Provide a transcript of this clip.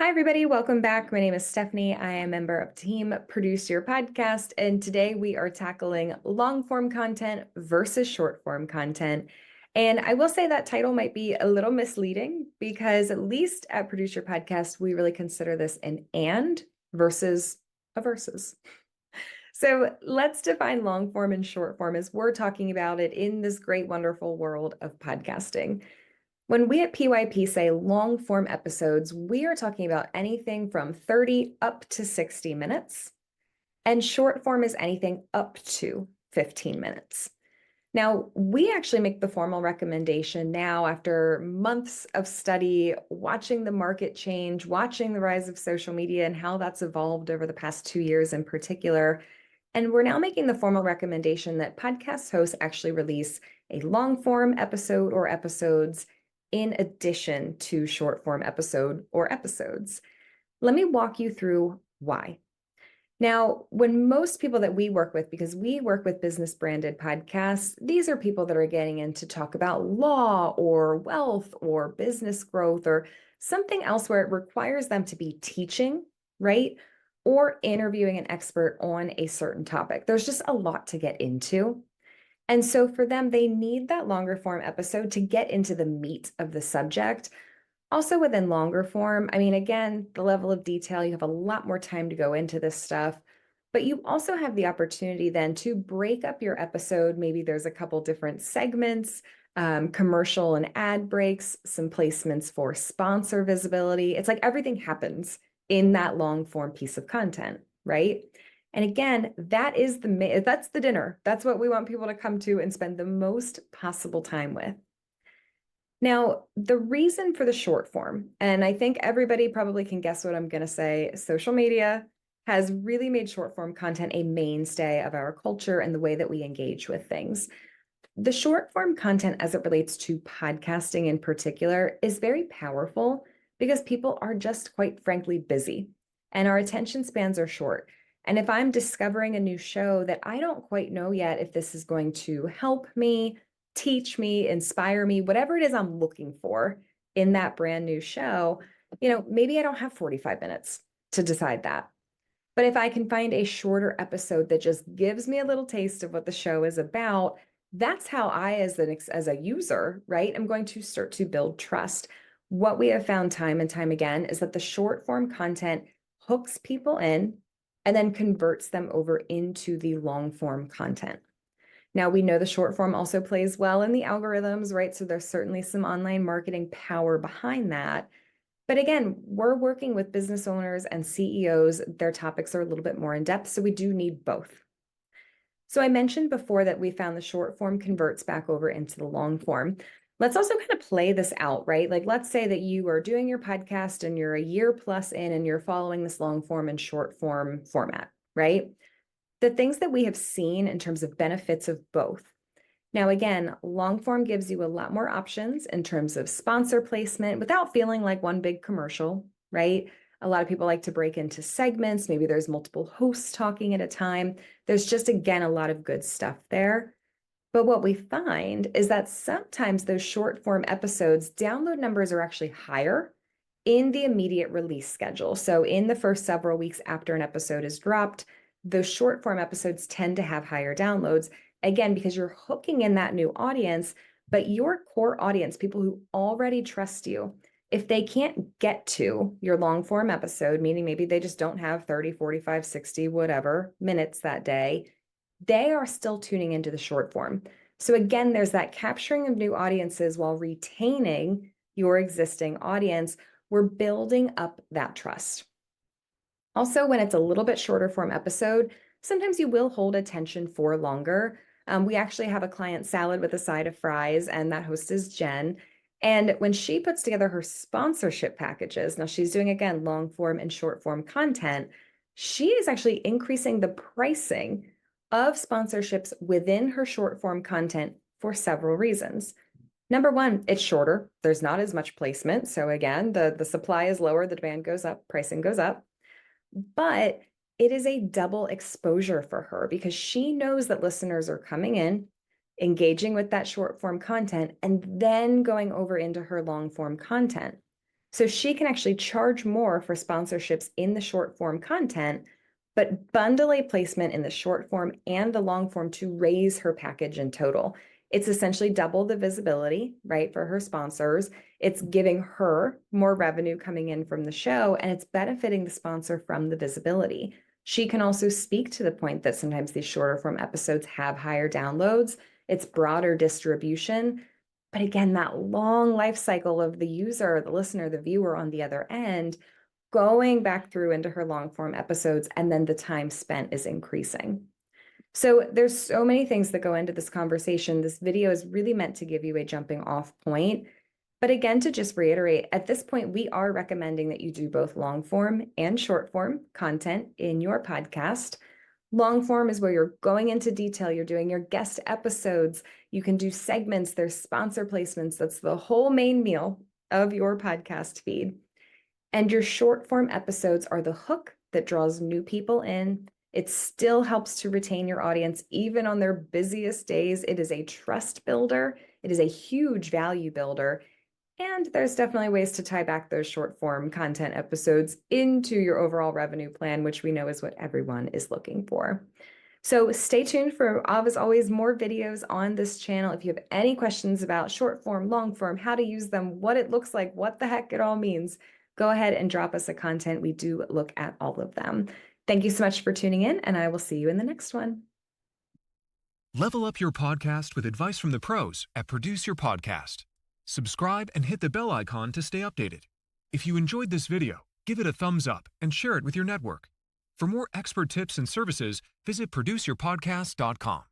Hi, everybody. Welcome back. My name is Stephanie. I am a member of Team Produce Your Podcast, and today we are tackling long form content versus short form content. And I will say that title might be a little misleading because, at least at Produce Your Podcast, we really consider this an and versus a versus. So let's define long form and short form as we're talking about it in this great, wonderful world of podcasting. When we at PYP say long form episodes, we are talking about anything from 30 up to 60 minutes, and short form is anything up to 15 minutes. Now, we actually make the formal recommendation now after months of study, watching the market change, watching the rise of social media and how that's evolved over the past 2 years in particular. And we're now making the formal recommendation that podcast hosts actually release a long form episode or episodes in addition to short form episode or episodes. Let me walk you through why. Now, when most people that we work with, because we work with business branded podcasts, these are people that are getting in to talk about law or wealth or business growth or something else where it requires them to be teaching, right? Or interviewing an expert on a certain topic. There's just a lot to get into. And so for them, they need that longer form episode to get into the meat of the subject. Also within longer form, I mean, again, the level of detail, you have a lot more time to go into this stuff, but you also have the opportunity then to break up your episode. Maybe there's a couple different segments, commercial and ad breaks, some placements for sponsor visibility. It's like everything happens in that long form piece of content, right? And again, that's the dinner. That's what we want people to come to and spend the most possible time with. Now, the reason for the short form, and I think everybody probably can guess what I'm going to say, social media has really made short form content a mainstay of our culture and the way that we engage with things. The short form content, as it relates to podcasting in particular, is very powerful because people are just quite frankly busy and our attention spans are short. And if I'm discovering a new show that I don't quite know yet if this is going to help me, teach me, inspire me, whatever it is I'm looking for in that brand new show, maybe I don't have 45 minutes to decide that. But if I can find a shorter episode that just gives me a little taste of what the show is about, that's how I, as a user, right, I'm going to start to build trust. What we have found time and time again is that the short form content hooks people in and then converts them over into the long form content. Now, we know the short form also plays well in the algorithms, right? So there's certainly some online marketing power behind that. But again, we're working with business owners and CEOs. Their topics are a little bit more in depth, so we do need both. So I mentioned before that we found the short form converts back over into the long form. Let's also kind of play this out, right? Like, let's say that you are doing your podcast and you're a year plus in and you're following this long form and short form format, right? The things that we have seen in terms of benefits of both. Now, again, long form gives you a lot more options in terms of sponsor placement without feeling like one big commercial, right? A lot of people like to break into segments. Maybe there's multiple hosts talking at a time. There's just, again, a lot of good stuff there. But what we find is that sometimes those short form episodes, download numbers are actually higher in the immediate release schedule. So in the first several weeks after an episode is dropped, those short form episodes tend to have higher downloads. Again, because you're hooking in that new audience, but your core audience, people who already trust you, if they can't get to your long form episode, meaning maybe they just don't have 30, 45, 60, whatever minutes that day, they are still tuning into the short form. So again, there's that capturing of new audiences while retaining your existing audience. We're building up that trust. Also, when it's a little bit shorter form episode, sometimes you will hold attention for longer. We actually have a client, Salad with a Side of Fries, and that host is Jen. And when she puts together her sponsorship packages, now she's doing, again, long form and short form content, she is actually increasing the pricing of sponsorships within her short form content for several reasons. Number one, it's shorter. There's not as much placement. So again, the supply is lower, the demand goes up, pricing goes up. But it is a double exposure for her because she knows that listeners are coming in, engaging with that short form content, and then going over into her long form content. So she can actually charge more for sponsorships in the short form content, but bundle a placement in the short form and the long form to raise her package in total. It's essentially double the visibility, right, for her sponsors. It's giving her more revenue coming in from the show, and it's benefiting the sponsor from the visibility. She can also speak to the point that sometimes these shorter form episodes have higher downloads. It's broader distribution. But again, that long life cycle of the user, the listener, the viewer on the other end, going back through into her long form episodes, and then the time spent is increasing. So there's so many things that go into this conversation. This video is really meant to give you a jumping off point. But again, to just reiterate, at this point, we are recommending that you do both long form and short form content in your podcast. Long form is where you're going into detail, you're doing your guest episodes, you can do segments, there's sponsor placements. That's the whole main meal of your podcast feed. And your short form episodes are the hook that draws new people in. It still helps to retain your audience even on their busiest days. It is a trust builder. It is a huge value builder. And there's definitely ways to tie back those short form content episodes into your overall revenue plan, which we know is what everyone is looking for. So stay tuned for, as always, more videos on this channel. If you have any questions about short form, long form, how to use them, what it looks like, what the heck it all means, go ahead and drop us a comment. We do look at all of them. Thank you so much for tuning in, and I will see you in the next one. Level up your podcast with advice from the pros at Produce Your Podcast. Subscribe and hit the bell icon to stay updated. If you enjoyed this video, give it a thumbs up and share it with your network. For more expert tips and services, visit produceyourpodcast.com.